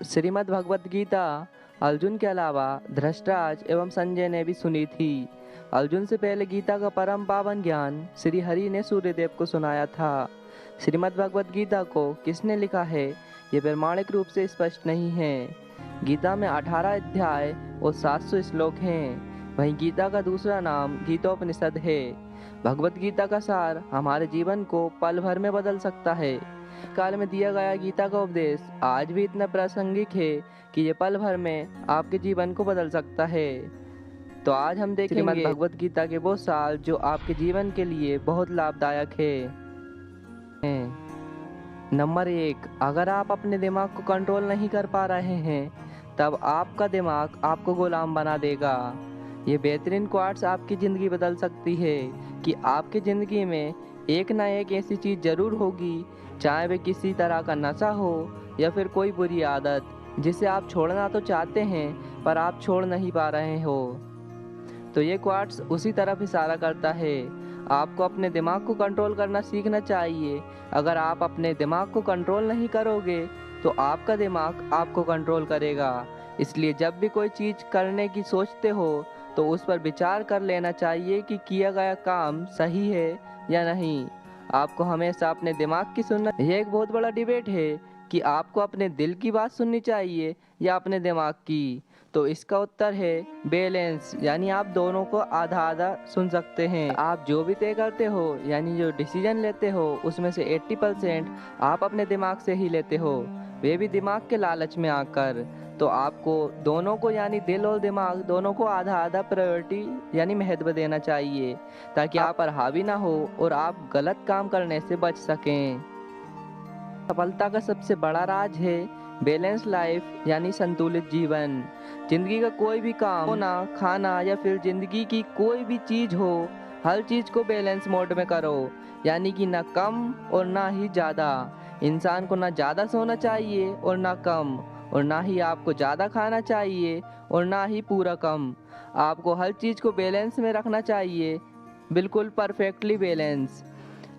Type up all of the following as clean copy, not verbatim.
श्रीमद् भगवत गीता अर्जुन के अलावा धृतराष्ट्र एवं संजय ने भी सुनी थी। अर्जुन से पहले गीता का परम पावन ज्ञान श्री हरि ने सूर्यदेव को सुनाया था। श्रीमद् भगवत गीता को किसने लिखा है ये प्रमाणिक रूप से स्पष्ट नहीं है। गीता में 18 अध्याय और 700 श्लोक हैं। वहीं गीता का दूसरा नाम गीतोपनिषद है। भगवत गीता का सार हमारे जीवन को पल भर में बदल सकता है। काल में दिया गया गीता का उपदेश आज भी इतना प्रासंगिक है कि ये पल भर में आपके जीवन को बदल सकता है। तो आज हम देखेंगे श्रीमद् भगवत गीता के वो सार जो आपके जीवन के लिए बहुत लाभदायक है। नंबर 1, अगर आप अपने दिमाग को कंट्रोल नहीं कर पा रहे हैं तब आपका दिमाग आपको गुलाम बना देगा। ये बेहतरीन क्वाट्स आपकी ज़िंदगी बदल सकती है कि आपकी ज़िंदगी में एक ना एक ऐसी चीज़ ज़रूर होगी, चाहे वे किसी तरह का नशा हो या फिर कोई बुरी आदत जिसे आप छोड़ना तो चाहते हैं पर आप छोड़ नहीं पा रहे हो। तो ये क्वाट्स उसी तरफ इशारा करता है। आपको अपने दिमाग को कंट्रोल करना सीखना चाहिए। अगर आप अपने दिमाग को कंट्रोल नहीं करोगे तो आपका दिमाग आपको कंट्रोल करेगा। इसलिए जब भी कोई चीज़ करने की सोचते हो तो उस पर विचार कर लेना चाहिए कि किया गया काम सही है या नहीं। आपको हमेशा अपने दिमाग की सुनना। यह एक बहुत बड़ा डिबेट है कि आपको अपने दिल की बात सुननी चाहिए या अपने दिमाग की। तो इसका उत्तर है बैलेंस, यानी आप दोनों को आधा आधा सुन सकते हैं। आप जो भी तय करते हो यानी जो डिसीजन लेते हो उसमें से 80% आप अपने दिमाग से ही लेते हो, वे भी दिमाग के लालच में आकर। तो आपको दोनों को यानी दिल और दिमाग दोनों को आधा आधा प्रायोरिटी यानी महत्व देना चाहिए ताकि आप पर हावी ना हो और आप गलत काम करने से बच सकें। सफलता का सबसे बड़ा राज है बैलेंस लाइफ यानी संतुलित जीवन। जिंदगी का कोई भी काम होना, खाना या फिर जिंदगी की कोई भी चीज हो, हर चीज को बैलेंस मोड में करो, यानी कि ना कम और ना ही ज़्यादा। इंसान को ना ज़्यादा सोना चाहिए और ना कम, और ना ही आपको ज़्यादा खाना चाहिए और ना ही पूरा कम। आपको हर चीज़ को बैलेंस में रखना चाहिए, बिल्कुल परफेक्टली बैलेंस।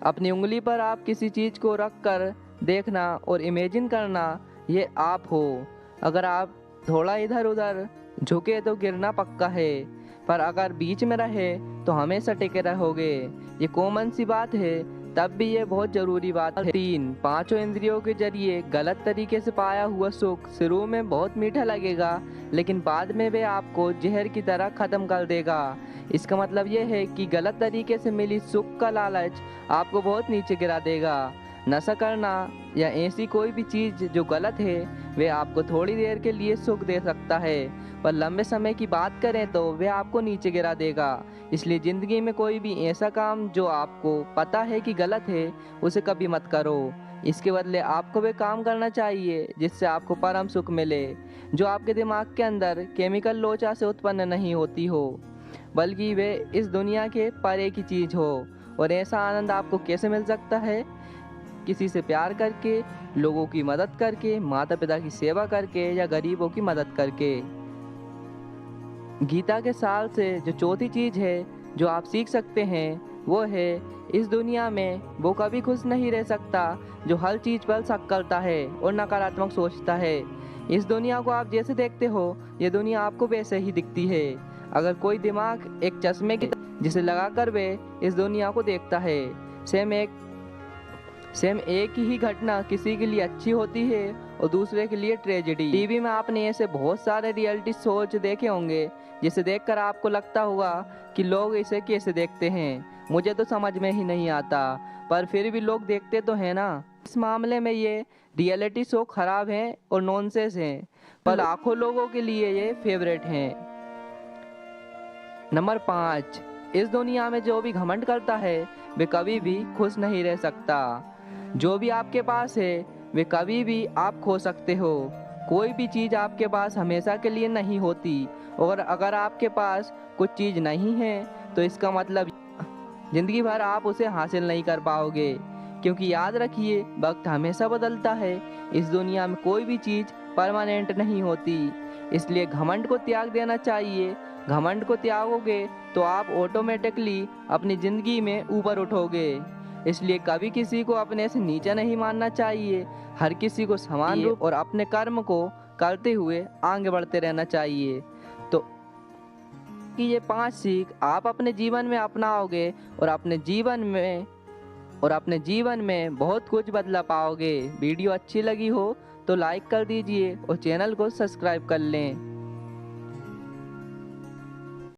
अपनी उंगली पर आप किसी चीज़ को रख कर देखना और इमेजिन करना ये आप हो। अगर आप थोड़ा इधर उधर झुके तो गिरना पक्का है, पर अगर बीच में रहे तो हमेशा टिके रहोगे। ये कॉमन सी बात है, तब भी ये बहुत ज़रूरी बात है। 3, पांचों इंद्रियों के जरिए गलत तरीके से पाया हुआ सुख शुरू में बहुत मीठा लगेगा, लेकिन बाद में वे आपको जहर की तरह ख़त्म कर देगा। इसका मतलब ये है कि गलत तरीके से मिली सुख का लालच आपको बहुत नीचे गिरा देगा। नशा करना या ऐसी कोई भी चीज़ जो गलत है वे आपको थोड़ी देर के लिए सुख दे सकता है, पर लंबे समय की बात करें तो वे आपको नीचे गिरा देगा। इसलिए ज़िंदगी में कोई भी ऐसा काम जो आपको पता है कि गलत है उसे कभी मत करो। इसके बदले आपको वे काम करना चाहिए जिससे आपको परम सुख मिले, जो आपके दिमाग के अंदर केमिकल लोचा से उत्पन्न नहीं होती हो, बल्कि वे इस दुनिया के परे की चीज़ हो। और ऐसा आनंद आपको कैसे मिल सकता है? किसी से प्यार करके, लोगों की मदद करके, माता पिता की सेवा करके या गरीबों की मदद करके। गीता के साल से जो चौथी चीज़ है जो आप सीख सकते हैं वो है इस दुनिया में वो कभी खुश नहीं रह सकता जो हर चीज़ पर शक करता है और नकारात्मक सोचता है। इस दुनिया को आप जैसे देखते हो ये दुनिया आपको वैसे ही दिखती है। अगर कोई दिमाग एक चश्मे की जिसे लगाकर वे इस दुनिया को देखता है, सेम एक ही घटना किसी के लिए अच्छी होती है और दूसरे के लिए ट्रेजेडी। टीवी में आपने ऐसे बहुत सारे रियलिटी शोज देखे होंगे जिसे देखकर आपको लगता होगा कि लोग इसे कैसे देखते हैं, मुझे तो समझ में ही नहीं आता, पर फिर भी लोग देखते तो हैं ना। इस मामले में ये रियलिटी शो खराब हैं और नॉनसेंस हैं, पर लाखों लोगों के लिए ये फेवरेट हैं। नंबर 5, इस दुनिया में जो भी घमंड करता है वे कभी भी खुश नहीं रह सकता। जो भी आपके पास है वे कभी भी आप खो सकते हो। कोई भी चीज़ आपके पास हमेशा के लिए नहीं होती, और अगर आपके पास कुछ चीज़ नहीं है तो इसका मतलब ज़िंदगी भर आप उसे हासिल नहीं कर पाओगे। क्योंकि याद रखिए वक्त हमेशा बदलता है, इस दुनिया में कोई भी चीज़ परमानेंट नहीं होती। इसलिए घमंड को त्याग देना चाहिए। घमंड को त्यागोगे तो आप ऑटोमेटिकली अपनी ज़िंदगी में ऊपर उठोगे। इसलिए कभी किसी को अपने से नीचा नहीं मानना चाहिए। हर किसी को समान रूप और अपने कर्म को करते हुए आगे बढ़ते रहना चाहिए। तो कि ये 5 सीख आप अपने जीवन में अपनाओगे और अपने जीवन में बहुत कुछ बदला पाओगे। वीडियो अच्छी लगी हो तो लाइक कर दीजिए और चैनल को सब्सक्राइब कर लें।